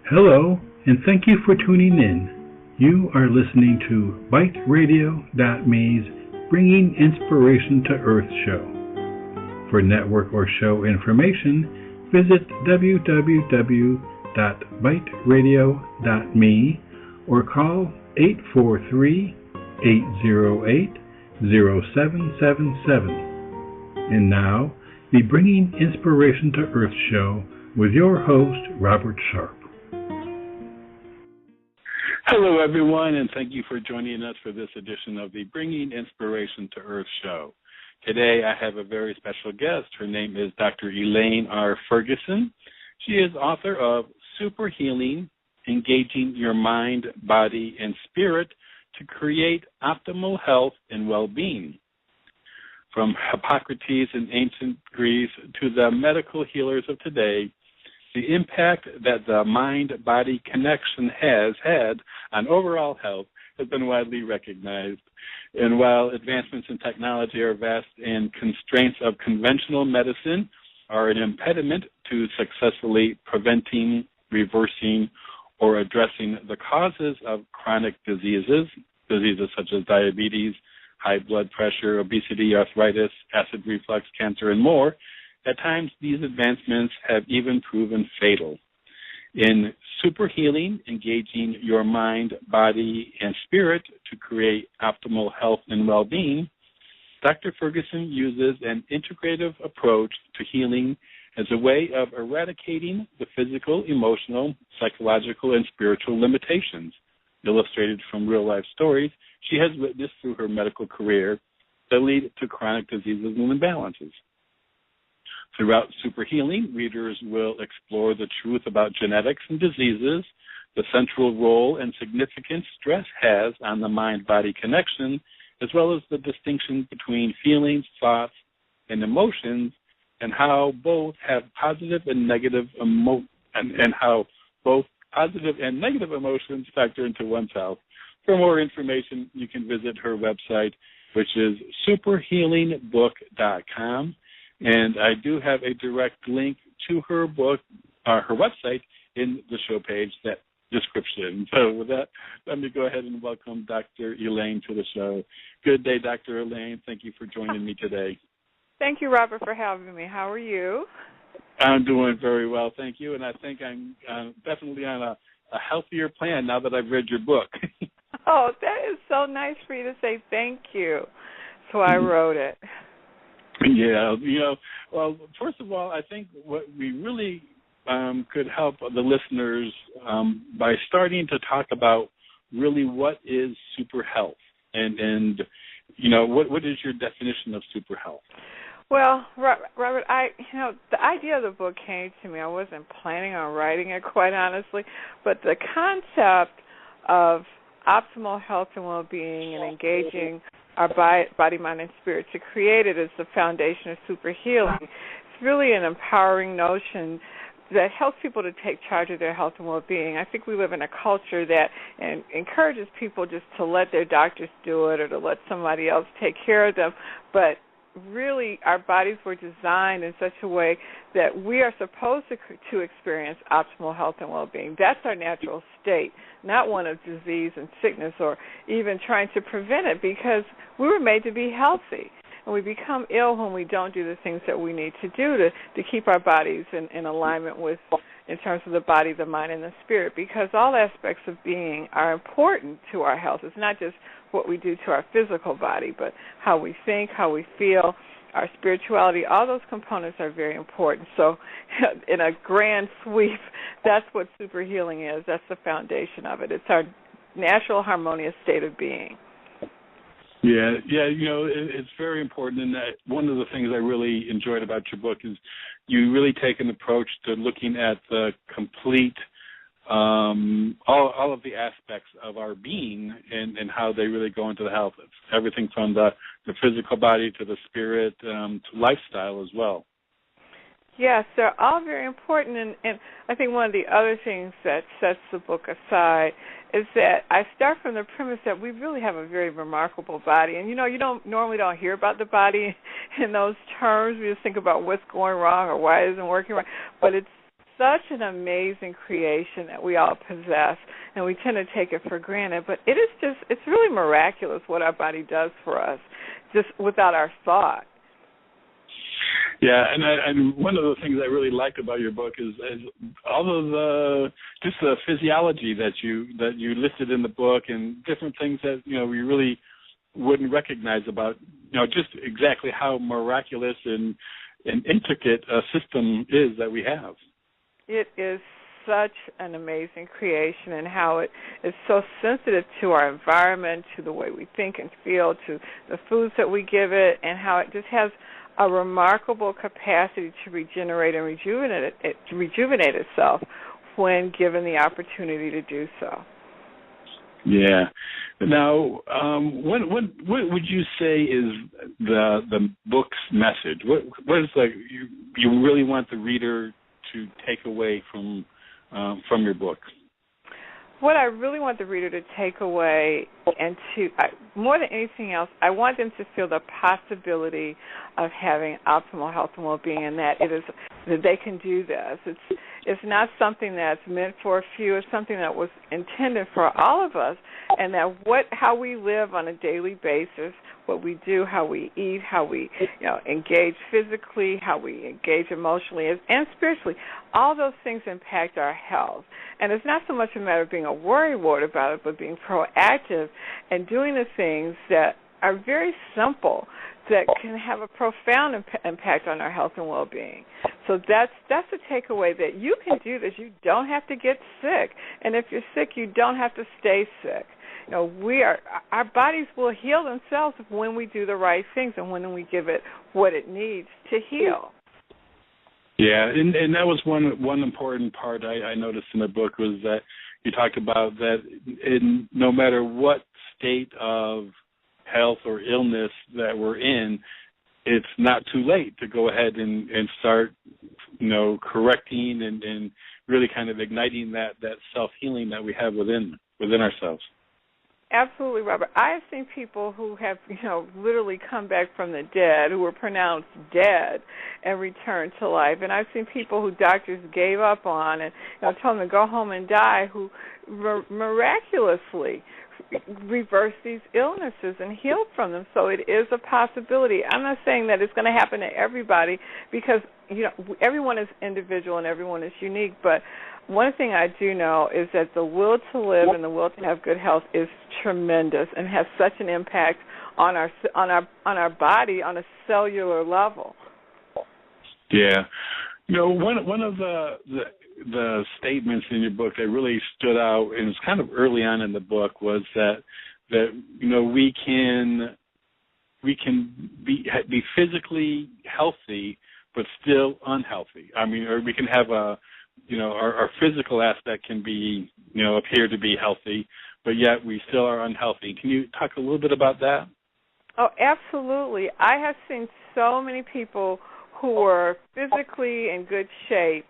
Hello, and thank you for tuning in. You are listening to BiteRadio.me's Bringing Inspiration to Earth show. For network or show information, visit www.biteradio.me or call 843-808-0777. And now, the Bringing Inspiration to Earth show with your host, Robert Sharpe. Hello, everyone, and thank you for joining us for this edition of the Bringing Inspiration to Earth show. Today, I have a very special guest. Her name is Dr. Elaine R. Ferguson. She is author of Superhealing, Engaging Your Mind, Body, and Spirit to Create Optimal Health and Well-Being. From Hippocrates in ancient Greece to the medical healers of today, the impact that the mind-body connection has had on overall health has been widely recognized. And while advancements in technology are vast and constraints of conventional medicine are an impediment to successfully preventing, reversing, or addressing the causes of chronic diseases such as diabetes, high blood pressure, obesity, arthritis, acid reflux, cancer, and more, at times these advancements have even proven fatal. In Superhealing, Engaging Your Mind, Body, and Spirit to Create Optimal Health and Well-Being, Dr. Ferguson uses an integrative approach to healing as a way of eradicating the physical, emotional, psychological, and spiritual limitations illustrated from real-life stories she has witnessed through her medical career that lead to chronic diseases and imbalances. Throughout Superhealing, readers will explore the truth about genetics and diseases, the central role and significance stress has on the mind-body connection, as well as the distinction between feelings, thoughts, and emotions, and how both have positive and negative emotions factor into one's health. For more information, you can visit her website, which is superhealingbook.com. And I do have a direct link to her book, her website, in the show page, that description. So with that, let me go ahead and welcome Dr. Elaine to the show. Good day, Dr. Elaine. Thank you for joining me today. Thank you, Robert, for having me. How are you? I'm doing very well, thank you. And I think I'm definitely on a healthier plan now that I've read your book. Oh, that is so nice for you to say thank you. So I wrote it. Yeah, well, first of all, I think what we really could help the listeners by starting to talk about really what is super health and what is your definition of super health? Well, Robert, the idea of the book came to me. I wasn't planning on writing it, quite honestly, but the concept of optimal health and well-being and engaging our body, mind, and spirit to create it as the foundation of Superhealing. It's really an empowering notion that helps people to take charge of their health and well-being. I think we live in a culture that encourages people just to let their doctors do it or to let somebody else take care of them, but really our bodies were designed in such a way that we are supposed to experience optimal health and well-being. That's our natural state, not one of disease and sickness or even trying to prevent it, because we were made to be healthy. And we become ill when we don't do the things that we need to do to keep our bodies in alignment with, in terms of the body, the mind, and the spirit, because all aspects of being are important to our health. It's not just what we do to our physical body, but how we think, how we feel, our spirituality, all those components are very important. So in a grand sweep, that's what Superhealing is. That's the foundation of it. It's our natural, harmonious state of being. Yeah, it's very important, and one of the things I really enjoyed about your book is you really take an approach to looking at the complete, all of the aspects of our being and how they really go into the health. It's everything from the physical body to the spirit to lifestyle as well. Yes, they're all very important, and I think one of the other things that sets the book aside is that I start from the premise that we really have a very remarkable body. And, you normally don't hear about the body in those terms. We just think about what's going wrong or why it isn't working right. But it's such an amazing creation that we all possess, and we tend to take it for granted. But it's really miraculous what our body does for us, just without our thought. Yeah, and one of the things I really liked about your book is all of the physiology that you listed in the book, and different things that we really wouldn't recognize about just exactly how miraculous and intricate a system is that we have. It is such an amazing creation, and how it is so sensitive to our environment, to the way we think and feel, to the foods that we give it, and how it just has a remarkable capacity to regenerate and rejuvenate itself when given the opportunity to do so. Yeah. Now, what would you say is the book's message? What is you really want the reader to take away from your book? What I really want the reader to take away, and more than anything else, I want them to feel the possibility of having optimal health and well-being, and that they can do this. It's not something that's meant for a few. It's something that was intended for all of us, and that how we live on a daily basis, what we do, how we eat, how we engage physically, how we engage emotionally and spiritually, all those things impact our health. And it's not so much a matter of being a worrywart about it, but being proactive and doing the things that are very simple that can have a profound impact on our health and well-being. So that's the takeaway, that you can do this. You don't have to get sick. And if you're sick, you don't have to stay sick. Our bodies will heal themselves when we do the right things and when we give it what it needs to heal. Yeah, and that was one important part I noticed in the book, was that you talked about that no matter what state of health or illness that we're in, it's not too late to go ahead and start, correcting and really kind of igniting that self-healing that we have within ourselves. Absolutely, Robert. I have seen people who have, literally come back from the dead, who were pronounced dead, and returned to life. And I've seen people who doctors gave up on and told them to go home and die, who miraculously reversed these illnesses and healed from them. So it is a possibility. I'm not saying that it's going to happen to everybody, because everyone is individual and everyone is unique, but one thing I do know is that the will to live and the will to have good health is tremendous and has such an impact on our body on a cellular level. Yeah, one of the statements in your book that really stood out, and it's kind of early on in the book, was that we can be physically healthy but still unhealthy. I mean, or we can have our physical aspect can be, appear to be healthy, but yet we still are unhealthy. Can you talk a little bit about that? Oh, absolutely. I have seen so many people who were physically in good shape,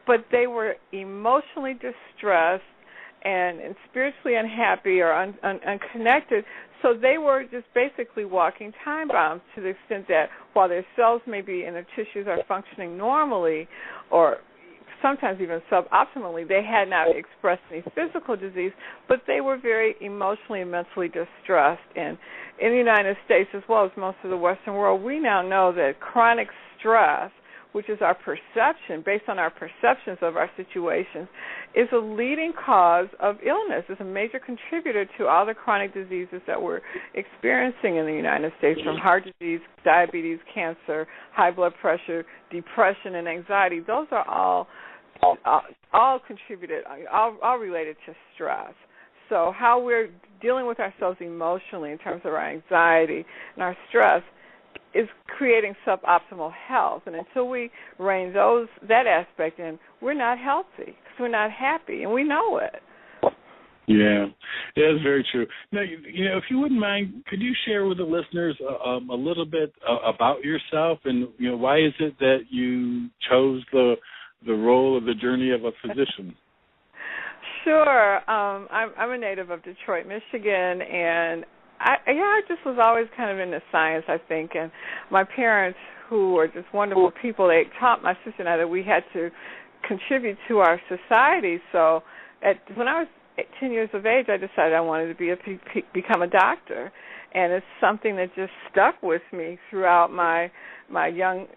but they were emotionally distressed and spiritually unhappy or unconnected. So they were just basically walking time bombs, to the extent that while their cells maybe and their tissues are functioning normally, or sometimes even suboptimally, they had not expressed any physical disease, but they were very emotionally and mentally distressed. And in the United States, as well as most of the Western world, we now know that chronic stress, which is our perception, based on our perceptions of our situations, is a leading cause of illness. It's a major contributor to all the chronic diseases that we're experiencing in the United States, from heart disease, diabetes, cancer, high blood pressure, depression, and anxiety. Those are all contributed, all related to stress. So how we're dealing with ourselves emotionally in terms of our anxiety and our stress is creating suboptimal health. And until we rein that aspect in, we're not healthy, because we're not happy, and we know it. Yeah, that's very true. Now, if you wouldn't mind, could you share with the listeners a little bit about yourself, and why is it that you chose the role of the journey of a physician? Sure. I'm a native of Detroit, Michigan, and I just was always kind of into science, I think. And my parents, who were just wonderful people, they taught my sister and I that we had to contribute to our society. So when I was 10 years of age, I decided I wanted to become a doctor, and it's something that just stuck with me throughout my young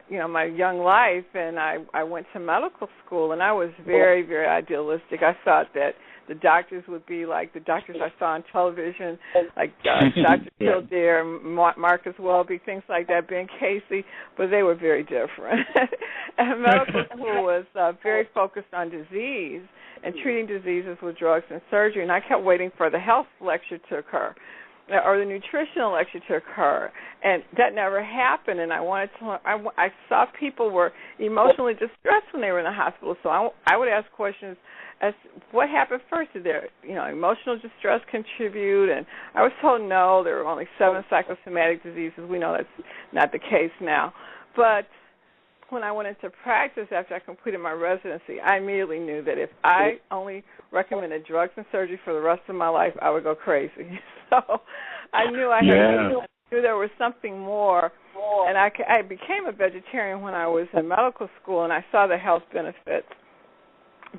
life. And I went to medical school, and I was very, very idealistic. I thought that the doctors would be like the doctors I saw on television, like Dr. Kildare, Marcus Welby, things like that, Ben Casey, but they were very different. And medical school was very focused on disease and treating diseases with drugs and surgery, and I kept waiting for the health lecture to occur or the nutritional lecture to occur, and that never happened. And I wanted to. I saw people were emotionally distressed when they were in the hospital, so I would ask questions as what happened first. Did their emotional distress contribute? And I was told no, there were only 7 psychosomatic diseases. We know that's not the case now. But when I went into practice after I completed my residency, I immediately knew that if I only recommended drugs and surgery for the rest of my life, I would go crazy. So I knew I knew there was something more, and I became a vegetarian when I was in medical school, and I saw the health benefits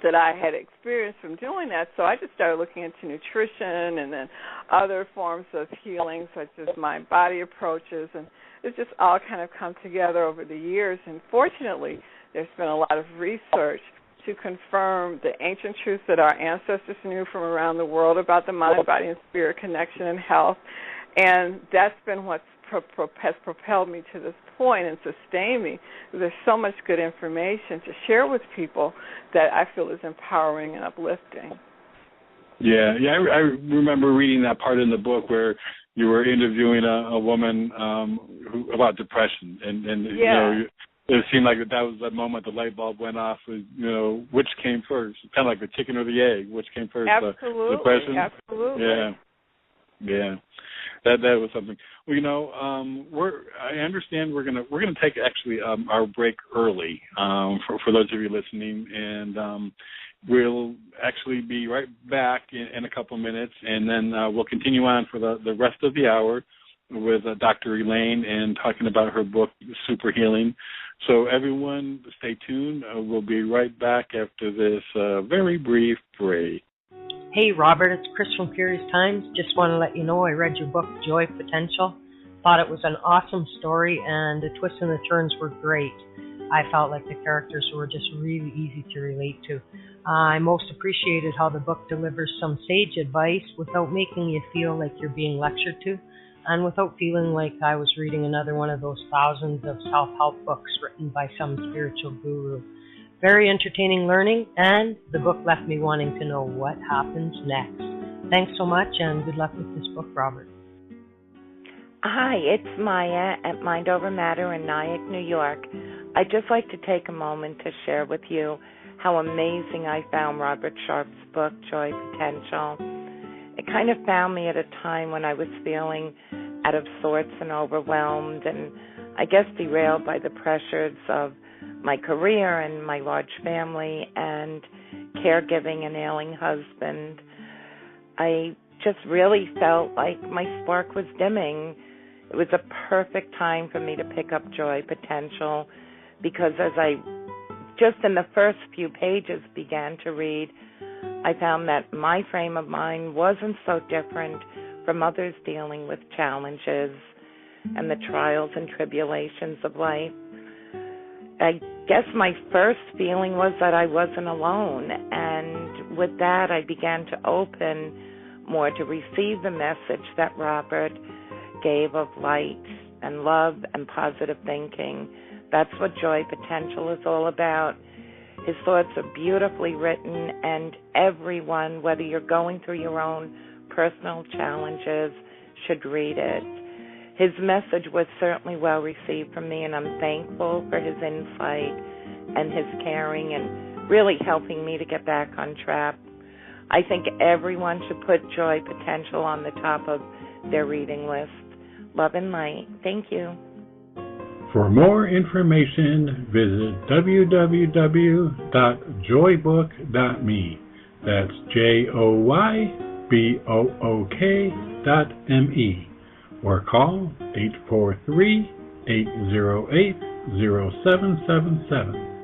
that I had experienced from doing that. So I just started looking into nutrition and then other forms of healing, such as mind body approaches, and it's just all kind of come together over the years. And fortunately, there's been a lot of research to confirm the ancient truths that our ancestors knew from around the world about the mind, body, and spirit connection and health. And that's been what has propelled me to this point and sustained me. There's so much good information to share with people that I feel is empowering and uplifting. Yeah, I remember reading that part in the book where you were interviewing a woman about depression, and it seemed like that was the moment the light bulb went off. Which came first? Kind of like the chicken or the egg. Which came first? Absolutely, depression. Absolutely. Yeah. That was something. Well, I understand we're gonna take actually our break early for those of you listening, and we'll actually be right back in a couple minutes, and then we'll continue on for the rest of the hour with Dr. Elaine and talking about her book, Superhealing. So everyone, stay tuned. We'll be right back after this very brief break. Hey, Robert, it's Chris from Curious Times. Just want to let you know I read your book, Joy Potential. Thought it was an awesome story, and the twists and the turns were great. I felt like the characters were just really easy to relate to. I most appreciated how the book delivers some sage advice without making you feel like you're being lectured to, and without feeling like I was reading another one of those thousands of self-help books written by some spiritual guru. Very entertaining learning, and the book left me wanting to know what happens next. Thanks so much, and good luck with this book, Robert. Hi, it's Maya at Mind Over Matter in Nyack, New York. I'd just like to take a moment to share with you how amazing I found Robert Sharpe's book, Joy Potential. It kind of found me at a time when I was feeling out of sorts and overwhelmed, and I guess derailed by the pressures of my career and my large family and caregiving an ailing husband. I just really felt like my spark was dimming. It was a perfect time for me to pick up Joy Potential, because as I just in the first few pages began to read, I found that my frame of mind wasn't so different from others dealing with challenges and the trials and tribulations of life. I guess my first feeling was that I wasn't alone, and with that I began to open more to receive the message that Robert gave of light and love and positive thinking. That's what Joy Potential is all about. His thoughts are beautifully written, and everyone, whether you're going through your own personal challenges, should read it. His message was certainly well received from me, and I'm thankful for his insight and his caring and really helping me to get back on track. I think everyone should put Joy Potential on the top of their reading list. Love and light. Thank you. For more information, visit www.joybook.me. That's JOYBOOK.me. Or call 843-808-0777.